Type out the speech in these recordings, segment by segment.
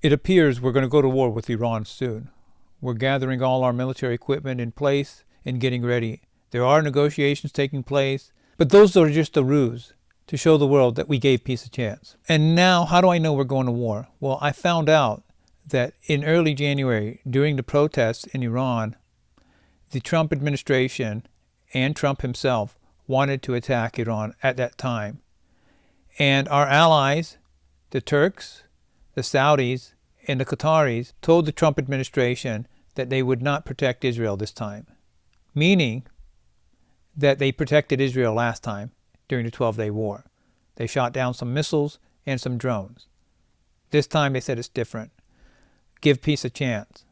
It appears we're going to go to war with Iran soon. We're gathering all our military equipment in place and getting ready. There are negotiations taking place, but those are just a ruse to show the world that we gave peace a chance. And now, how do I know we're going to war? Well, I found out that in early January, during the protests in Iran, the Trump administration and Trump himself wanted to attack Iran at that time. And our allies, the Turks, the Saudis, and the Qataris, told the Trump administration that they would not protect Israel this time, meaning that they protected Israel last time during the 12-day war. They shot down some missiles and some drones. This time they said it's different. Give peace a chance.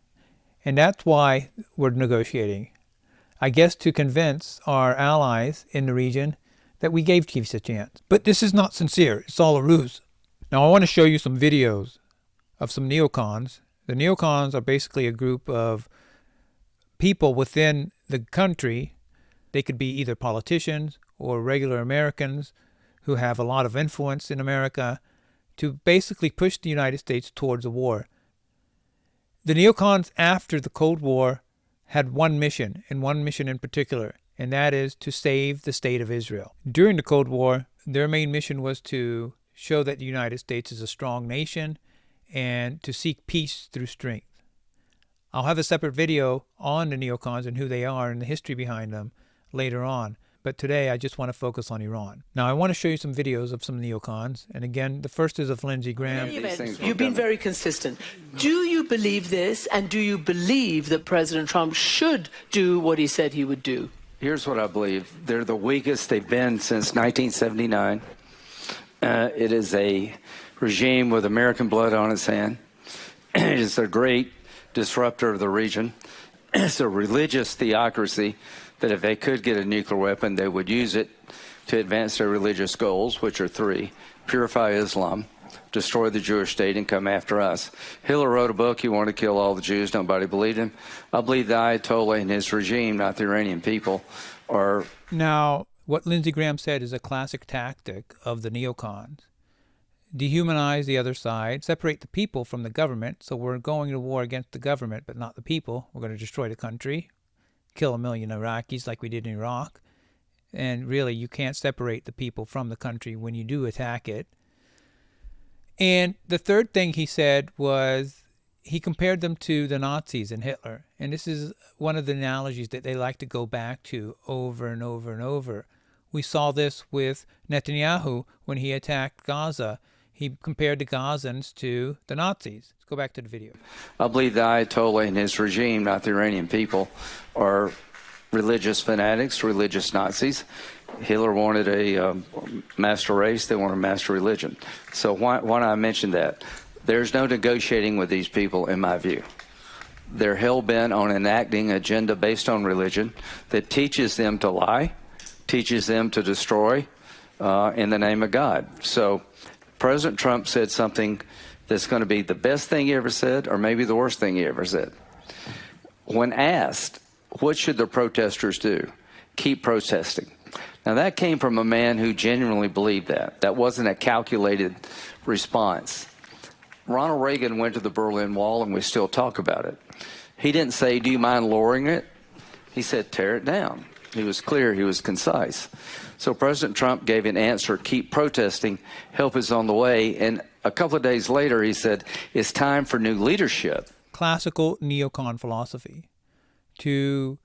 And that's why we're negotiating. I guess to convince our allies in the region that we gave peace a chance. But this is not sincere. It's all a ruse. Now I want to show you some videos of some neocons. The neocons are basically a group of people within the country. They could be either politicians or regular Americans who have a lot of influence in America to basically push the United States towards a war. The neocons after the Cold War had one mission, and one mission in particular, and that is to save the state of Israel. During the Cold War, their main mission was to show that the United States is a strong nation and to seek peace through strength. I'll have a separate video on the neocons and who they are and the history behind them later on. But today I just want to focus on Iran. Now I want to show you some videos of some neocons. And again, the first is of Lindsey Graham. You've been very consistent. Do you believe this, and do you believe that President Trump should do what he said he would do? Here's what I believe. They're the weakest they've been since 1979. It is a regime with American blood on its hand. It is a great disruptor of the region. It's a religious theocracy that if they could get a nuclear weapon, they would use it to advance their religious goals, which are three: purify Islam, destroy the Jewish state, and come after us. Hitler wrote a book, he wanted to kill all the Jews. Nobody believed him. I believe the Ayatollah and his regime, not the Iranian people, are... Now, what Lindsey Graham said is a classic tactic of the neocons. Dehumanize the other side, separate the people from the government. So we're going to war against the government, but not the people. We're going to destroy the country, kill 1 million Iraqis like we did in Iraq. And really, you can't separate the people from the country when you do attack it. And the third thing he said was he compared them to the Nazis and Hitler. And this is one of the analogies that they like to go back to over and over and over. We saw this with Netanyahu when he attacked Gaza. He compared the Gazans to the Nazis. Let's go back to the video. I believe the Ayatollah and his regime, not the Iranian people, are religious fanatics, religious Nazis. Hitler wanted a master race. They want a master religion. So why don't I mention that? There's no negotiating with these people, in my view. They're hell-bent on enacting an agenda based on religion that teaches them to lie, teaches them to destroy in the name of God. So President Trump said something that's going to be the best thing he ever said, or maybe the worst thing he ever said. When asked, what should the protesters do? Keep protesting. Now, that came from a man who genuinely believed that. That wasn't a calculated response. Ronald Reagan went to the Berlin Wall, and we still talk about it. He didn't say, do you mind lowering it? He said, tear it down. He was clear. He was concise. So President Trump gave an answer, keep protesting, help is on the way. And a couple of days later, he said, it's time for new leadership. Classical neocon philosophy to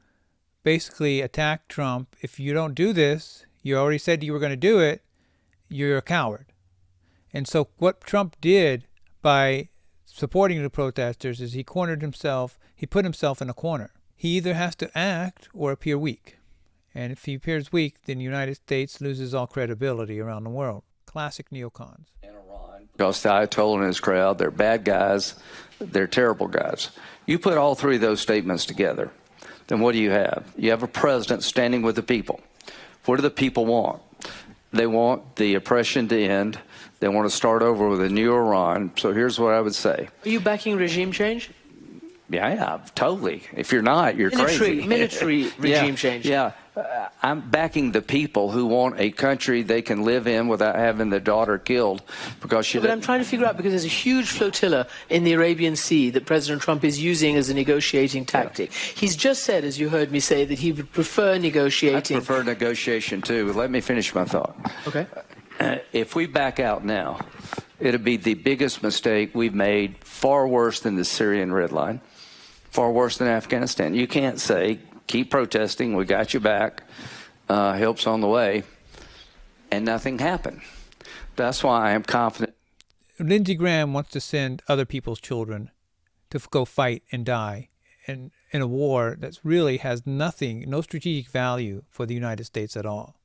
basically attack Trump. If you don't do this, you already said you were going to do it, you're a coward. And so what Trump did by supporting the protesters is he cornered himself, he put himself in a corner. He either has to act or appear weak. And if he appears weak, then the United States loses all credibility around the world. Classic neocons. Because the Ayatollah and his crowd, they're bad guys, they're terrible guys. You put all three of those statements together, then what do you have? You have a president standing with the people. What do the people want? They want the oppression to end. They want to start over with a new Iran. So here's what I would say. Are you backing regime change? Yeah, totally. If you're not, you're crazy. Military regime change. Yeah. I'm backing the people who want a country they can live in without having their daughter killed because she. But I'm trying to figure out, because there's a huge flotilla in the Arabian Sea that President Trump is using as a negotiating tactic. Yeah. He's just said, as you heard me say, that he would prefer negotiating. I prefer negotiation too. Let me finish my thought. Okay. If we back out now, it'll be the biggest mistake we've made, far worse than the Syrian red line, far worse than Afghanistan. You can't say, keep protesting, we got you back, help's on the way, and nothing happened. That's why I am confident. Lindsey Graham wants to send other people's children to go fight and die in a war that really has nothing, no strategic value for the United States at all.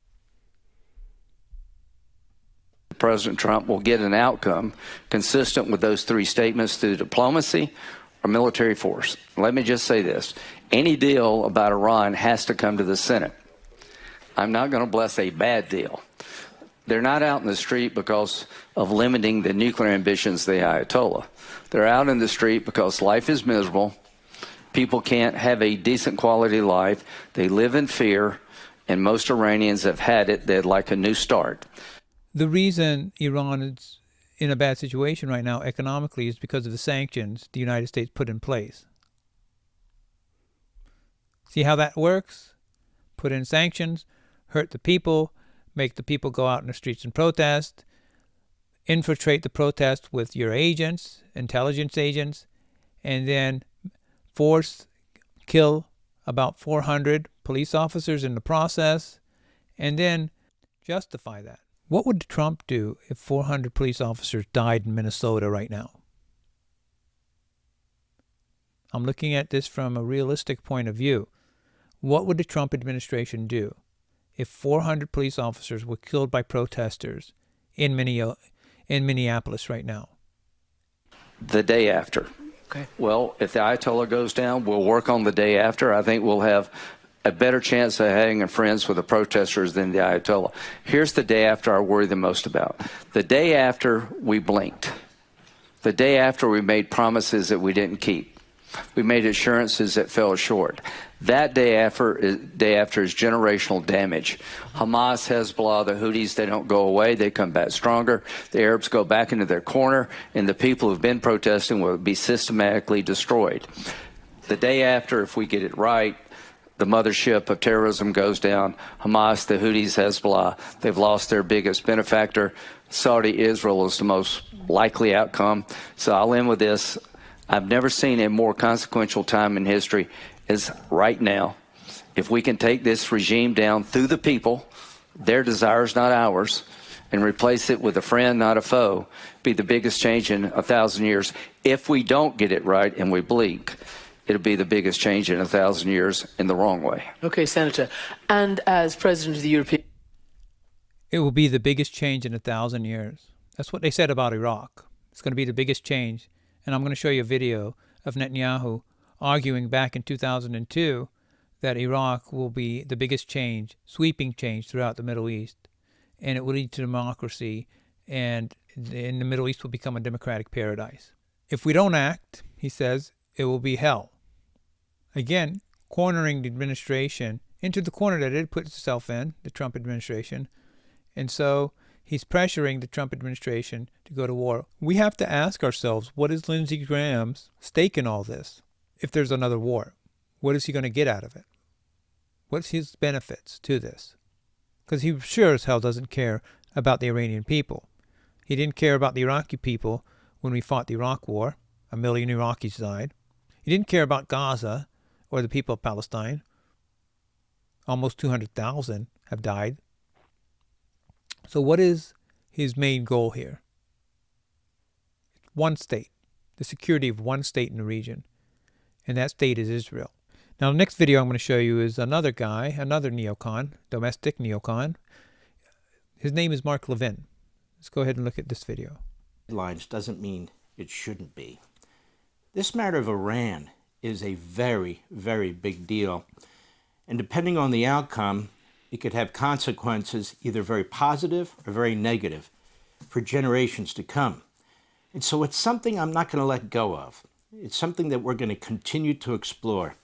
President Trump will get an outcome consistent with those three statements through diplomacy or military force. Let me just say this. Any deal about Iran has to come to the Senate. I'm not going to bless a bad deal. They're not out in the street because of limiting the nuclear ambitions of the Ayatollah. They're out in the street because life is miserable. People can't have a decent quality life. They live in fear, and most Iranians have had it. They'd like a new start. The reason Iran is in a bad situation right now economically is because of the sanctions the United States put in place. See how that works? Put in sanctions, hurt the people, make the people go out in the streets and protest, infiltrate the protest with your agents, intelligence agents, and then kill about 400 police officers in the process, and then justify that. What would Trump do if 400 police officers died in Minnesota right now? I'm looking at this from a realistic point of view. What would the Trump administration do if 400 police officers were killed by protesters in Minneapolis right now? The day after. Okay. Well, if the Ayatollah goes down, we'll work on the day after. I think we'll have a better chance of hanging friends with the protesters than the Ayatollah. Here's the day after I worry the most about. The day after we blinked. The day after we made promises that we didn't keep. We made assurances that fell short. That day after is generational damage. Hamas, Hezbollah, the Houthis, they don't go away. They come back stronger. The Arabs go back into their corner, and the people who've been protesting will be systematically destroyed. The day after, if we get it right, the mothership of terrorism goes down. Hamas, the Houthis, Hezbollah, they've lost their biggest benefactor. Saudi, Israel is the most likely outcome. So I'll end with this. I've never seen a more consequential time in history as right now. If we can take this regime down through the people, their desires, not ours, and replace it with a friend, not a foe, be the biggest change in 1,000 years. If we don't get it right and we blink, it'll be the biggest change in 1,000 years in the wrong way. Okay, Senator. And as President of the European... It will be the biggest change in 1,000 years. That's what they said about Iraq. It's going to be the biggest change. And I'm going to show you a video of Netanyahu arguing back in 2002 that Iraq will be the biggest change, sweeping change throughout the Middle East. And it will lead to democracy, and in the Middle East will become a democratic paradise. If we don't act, he says, it will be hell. Again, cornering the administration into the corner that it put itself in, the Trump administration. And so he's pressuring the Trump administration to go to war. We have to ask ourselves, what is Lindsey Graham's stake in all this? If there's another war, what is he going to get out of it? What's his benefits to this? Because he sure as hell doesn't care about the Iranian people. He didn't care about the Iraqi people when we fought the Iraq War. 1 million Iraqis died. He didn't care about Gaza or the people of Palestine. Almost 200,000 have died. So what is his main goal here? One state, the security of one state in the region, and that state is Israel. Now, the next video I'm going to show you is another guy, another neocon, domestic neocon. His name is Mark Levin. Let's go ahead and look at this video. Headlines doesn't mean it shouldn't be. This matter of Iran is a very, very big deal. And depending on the outcome, it could have consequences either very positive or very negative for generations to come. And so it's something I'm not going to let go of. It's something that we're going to continue to explore.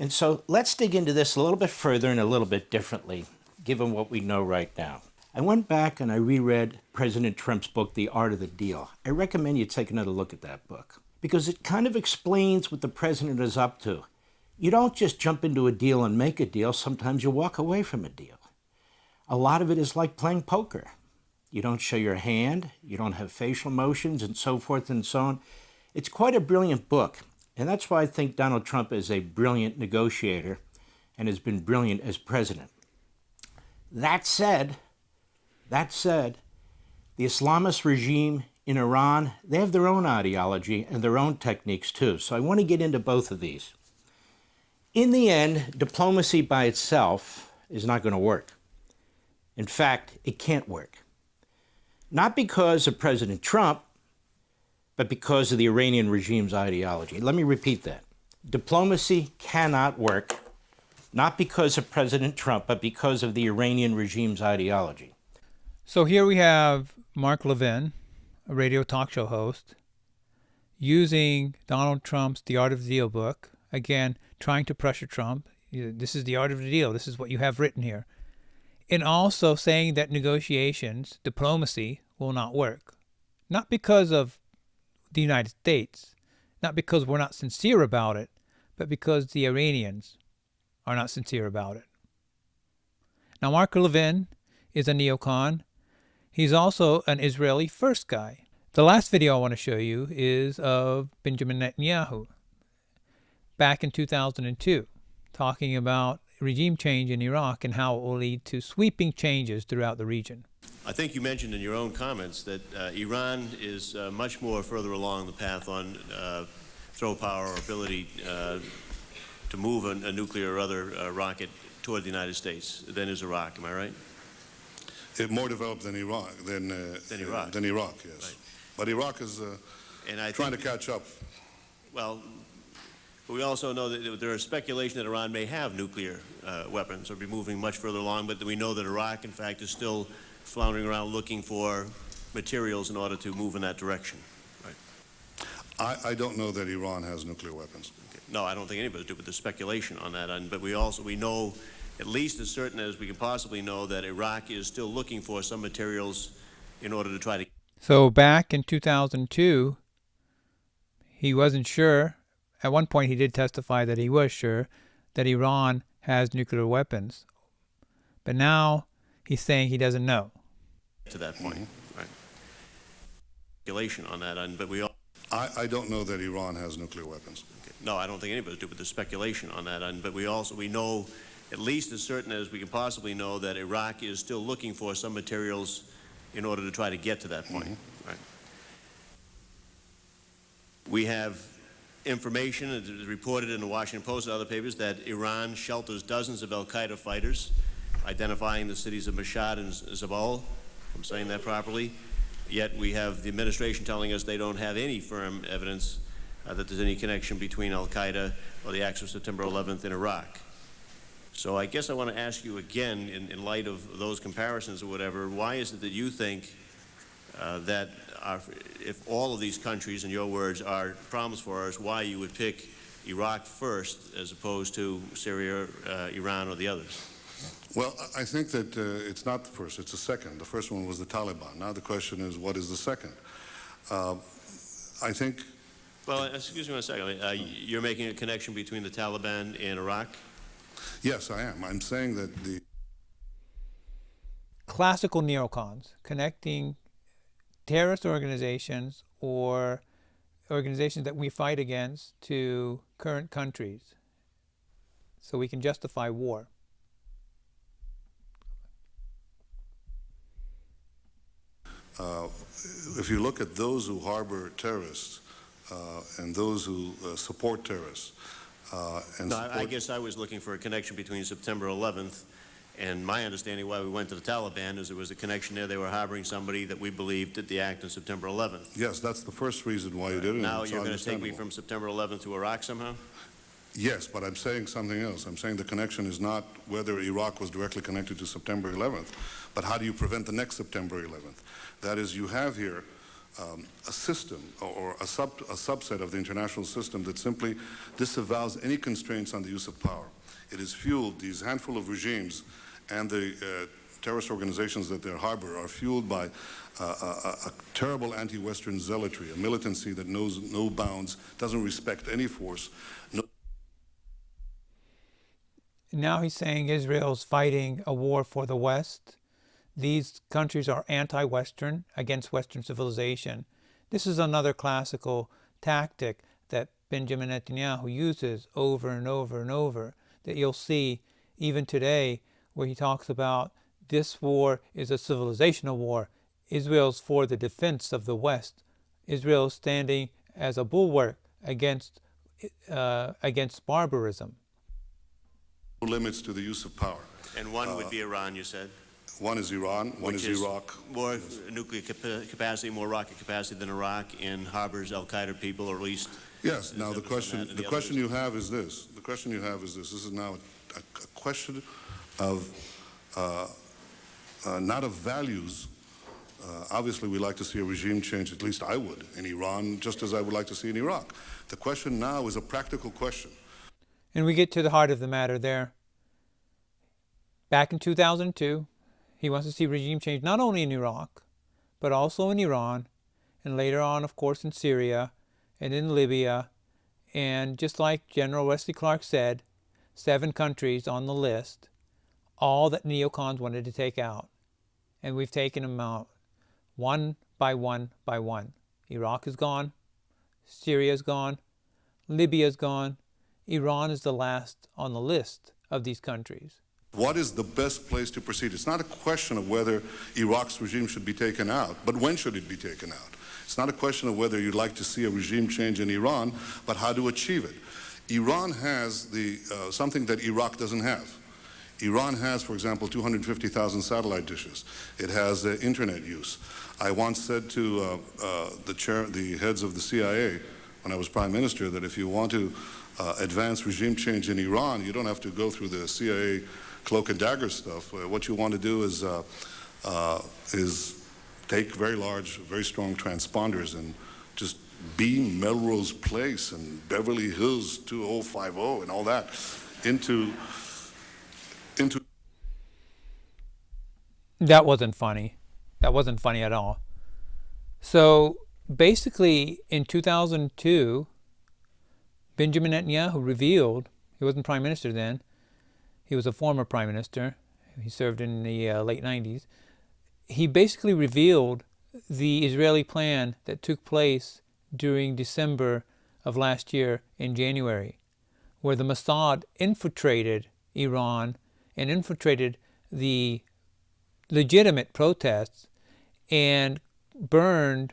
And so let's dig into this a little bit further and a little bit differently, given what we know right now. I went back and I reread President Trump's book, The Art of the Deal. I recommend you take another look at that book because it kind of explains what the president is up to. You don't just jump into a deal and make a deal. Sometimes you walk away from a deal. A lot of it is like playing poker. You don't show your hand, you don't have facial motions, and so forth and so on. It's quite a brilliant book, and that's why I think Donald Trump is a brilliant negotiator and has been brilliant as president. That said, the Islamist regime in Iran, they have their own ideology and their own techniques too. So I want to get into both of these. In the end, diplomacy by itself is not going to work. In fact, it can't work. Not because of President Trump, but because of the Iranian regime's ideology. Let me repeat that. Diplomacy cannot work, not because of President Trump, but because of the Iranian regime's ideology. So here we have Mark Levin, a radio talk show host, using Donald Trump's The Art of the Deal book, again, trying to pressure Trump. This is the art of the deal. This is what you have written here. And also saying that negotiations, diplomacy, will not work. Not because of the United States, not because we're not sincere about it, but because the Iranians are not sincere about it. Now, Mark Levin is a neocon. He's also an Israeli first guy. The last video I want to show you is of Benjamin Netanyahu back in 2002, talking about regime change in Iraq and how it will lead to sweeping changes throughout the region. I think you mentioned in your own comments that Iran is much more further along the path on throw power or ability to move a nuclear or other rocket toward the United States than is Iraq. Am I right? More developed than Iraq, than Iraq, yes. Right. But Iraq is trying to catch up. Well, we also know that there is speculation that Iran may have nuclear weapons or be moving much further along, but we know that Iraq, in fact, is still floundering around looking for materials in order to move in that direction. Right. I don't know that Iran has nuclear weapons. Okay. No, I don't think anybody do, but there's speculation on that. But we know, at least as certain as we can possibly know, that Iraq is still looking for some materials in order to try to... So back in 2002, he wasn't sure. At one point, he did testify that he was sure that Iran has nuclear weapons. But now he's saying he doesn't know. To that point, right. Speculation on that, but I don't know that Iran has nuclear weapons. Okay. No, I don't think anybody do, but there's speculation on that. But we know, at least as certain as we can possibly know, that Iraq is still looking for some materials in order to try to get to that point. Right. We have information, it is reported in the Washington Post and other papers, that Iran shelters dozens of al-Qaeda fighters, identifying the cities of Mashhad and Zabul, if I'm saying that properly. Yet we have the administration telling us they don't have any firm evidence that there's any connection between al-Qaeda or the acts of September 11th in Iraq. So I guess I want to ask you again, in light of those comparisons or whatever, why is it that you think that if all of these countries, in your words, are problems for us, why you would pick Iraq first as opposed to Syria, Iran, or the others? Well, I think that it's not the first, it's the second. The first one was the Taliban. Now the question is, what is the second? I think... Well, excuse me one second. You're making a connection between the Taliban and Iraq? Yes, I am. I'm saying that the... Classical neocons connecting terrorist organizations or organizations that we fight against to current countries so we can justify war. If you look at those who harbor terrorists and those who support terrorists, I guess I was looking for a connection between September 11th and my understanding why we went to the Taliban is there was a connection there. They were harboring somebody that we believed did the act on September 11th. Yes, that's the first reason why you did it. Now you're going to take me from September 11th to Iraq somehow? Yes, but I'm saying something else. I'm saying the connection is not whether Iraq was directly connected to September 11th, but how do you prevent the next September 11th? That is, you have here a system or a subset of the international system that simply disavows any constraints on the use of power. It has fueled these handful of regimes, and the terrorist organizations that they harbor are fueled by a terrible anti-Western zealotry, a militancy that knows no bounds, doesn't respect any force. Now he's saying Israel's fighting a war for the West. These countries are anti-Western, against Western civilization. This is another classical tactic that Benjamin Netanyahu uses over and over and over, that you'll see even today, where he talks about this war is a civilizational war. Israel's for the defense of the West. Israel standing as a bulwark against barbarism. Limits to the use of power. And one would be Iran, you said? One is Iran, one is Iraq. More nuclear capacity, more rocket capacity than Iraq, and harbors al-Qaeda people, or at least... Yes, now the question you have is this. The question you have is this. This is now a question of, not of values. Obviously, we like to see a regime change, at least I would, in Iran, just as I would like to see in Iraq. The question now is a practical question. And we get to the heart of the matter there. Back in 2002, he wants to see regime change not only in Iraq, but also in Iran, and later on, of course, in Syria, and in Libya. And just like General Wesley Clark said, 7 countries on the list, all that neocons wanted to take out. And we've taken them out one by one by one. Iraq is gone, Syria is gone, Libya is gone, Iran is the last on the list of these countries. What is the best place to proceed? It's not a question of whether Iraq's regime should be taken out, but when should it be taken out? It's not a question of whether you'd like to see a regime change in Iran, but how to achieve it. Iran has something that Iraq doesn't have. Iran has, for example, 250,000 satellite dishes. It has internet use. I once said to the heads of the CIA when I was prime minister that if you want to advance regime change in Iran, you don't have to go through the CIA cloak and dagger stuff. What you want to do is take very large, very strong transponders and just beam Melrose Place and Beverly Hills 2050 and all that into. That wasn't funny. That wasn't funny at all. So basically, in 2002, Benjamin Netanyahu revealed, he wasn't prime minister then, he was a former prime minister, he served in the late 90s, he basically revealed the Israeli plan that took place during December of last year in January, where the Mossad infiltrated Iran and infiltrated the legitimate protests and burned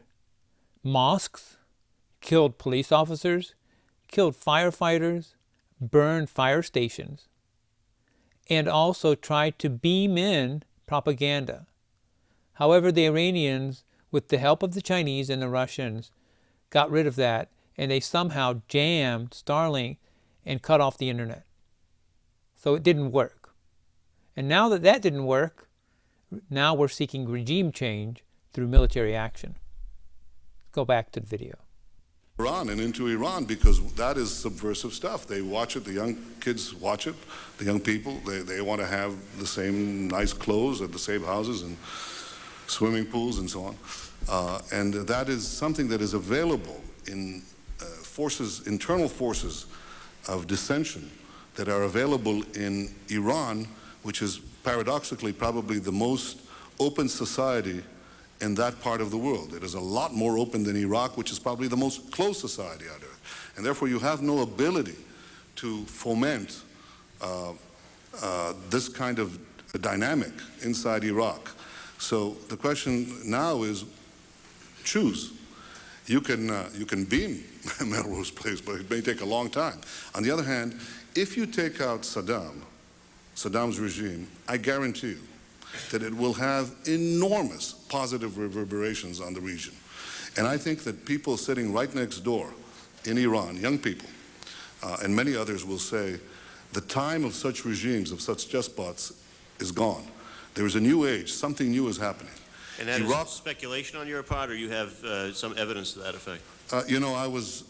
mosques, killed police officers, killed firefighters, burned fire stations, and also tried to beam in propaganda. However, the Iranians, with the help of the Chinese and the Russians, got rid of that, and they somehow jammed Starlink and cut off the internet. So it didn't work. And now that that didn't work, now we're seeking regime change through military action. Go back to the video. Iran and into Iran, because that is subversive stuff. They watch it, the young kids watch it, the young people, they want to have the same nice clothes at the same houses and swimming pools and so on. And that is something that is available in internal forces of dissension that are available in Iran, which is paradoxically probably the most open society in that part of the world. It is a lot more open than Iraq, which is probably the most closed society on earth. And therefore you have no ability to foment this kind of dynamic inside Iraq. So the question now is, choose. You can beam Melrose Place, but it may take a long time. On the other hand, if you take out Saddam's regime, I guarantee you that it will have enormous positive reverberations on the region. And I think that people sitting right next door in Iran, young people, and many others will say, the time of such regimes, of such despots, is gone. There is a new age, something new is happening. And that Iraq, is speculation on your part, or you have some evidence to that effect? you know, I was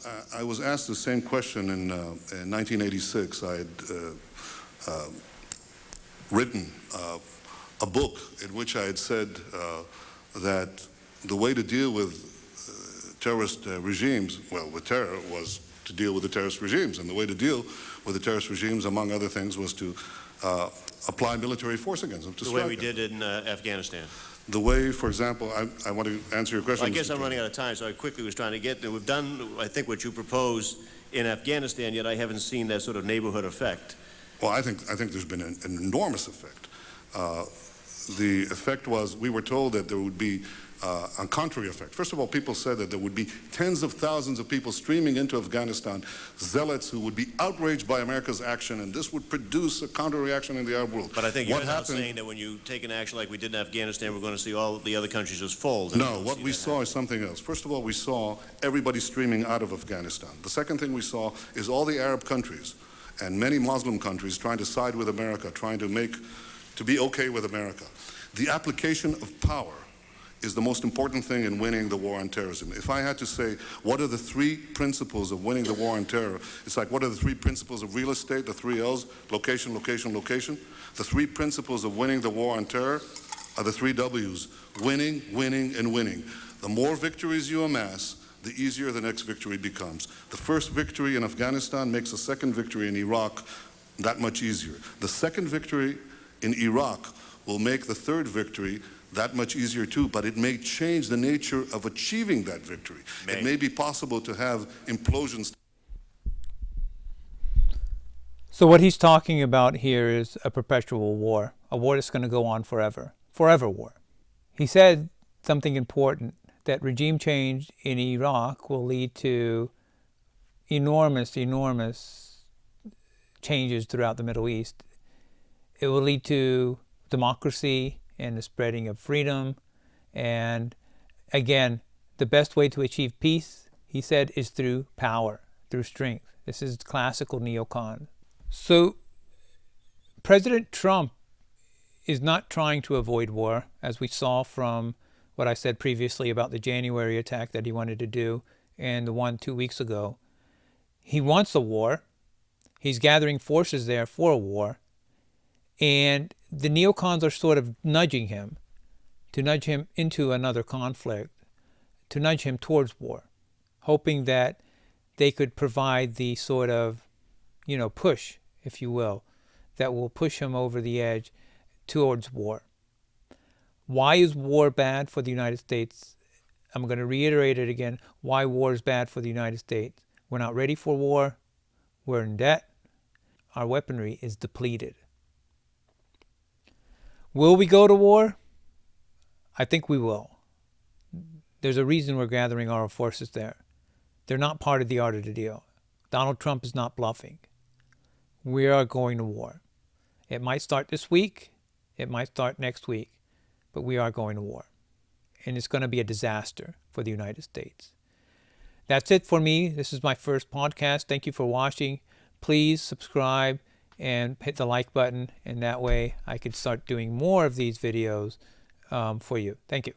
asked the same question in 1986. I had written a book in which I had said that the way to deal with terrorist regimes, well, with terror, was to deal with the terrorist regimes. And the way to deal with the terrorist regimes, among other things, was to apply military force against them, to the strike way we them. did in Afghanistan. The way, for example, I want to answer your question. Well, I guess Mr. I'm running out of time, so I quickly was trying to get there. We've done, I think, what you proposed in Afghanistan, yet I haven't seen that sort of neighborhood effect. Well, I think there's been an enormous effect. The effect was, we were told that there would be a contrary effect. First of all, people said that there would be tens of thousands of people streaming into Afghanistan, zealots who would be outraged by America's action, and this would produce a counter-reaction in the Arab world. But I think you're now saying that when you take an action like we did in Afghanistan, we're going to see all the other countries just fold. No, what we saw is something else. First of all, we saw everybody streaming out of Afghanistan. The second thing we saw is all the Arab countries and many Muslim countries trying to side with America, trying to be okay with America. The application of power is the most important thing in winning the war on terrorism. If I had to say, what are the three principles of winning the war on terror? It's like, what are the three principles of real estate, the three L's, location, location, location? The three principles of winning the war on terror are the three W's, winning, winning, and winning. The more victories you amass, the easier the next victory becomes. The first victory in Afghanistan makes the second victory in Iraq that much easier. The second victory in Iraq will make the third victory that much easier too, but it may change the nature of achieving that victory. It may be possible to have implosions. So what he's talking about here is a perpetual war, a war that's going to go on forever, forever war. He said something important, that regime change in Iraq will lead to enormous changes throughout the Middle East. It will lead to democracy and the spreading of freedom. And again, the best way to achieve peace, he said, is through power, through strength. This is classical neocon. So President Trump is not trying to avoid war, as we saw from what I said previously about the January attack that he wanted to do and the one 2 weeks ago. He wants a war. He's gathering forces there for a war. And the neocons are sort of nudging him, to nudge him into another conflict, to nudge him towards war, hoping that they could provide the sort of, push, if you will, that will push him over the edge towards war. Why is war bad for the United States? I'm going to reiterate it again. Why war is bad for the United States. We're not ready for war. We're in debt. Our weaponry is depleted. Will we go to war? I think we will. There's a reason we're gathering our forces there. They're not part of the art of the deal. Donald Trump is not bluffing. We are going to war. It might start this week. It might start next week. But we are going to war. And it's going to be a disaster for the United States. That's it for me. This is my first podcast. Thank you for watching. Please subscribe and hit the like button, and that way I could start doing more of these videos for you. Thank you.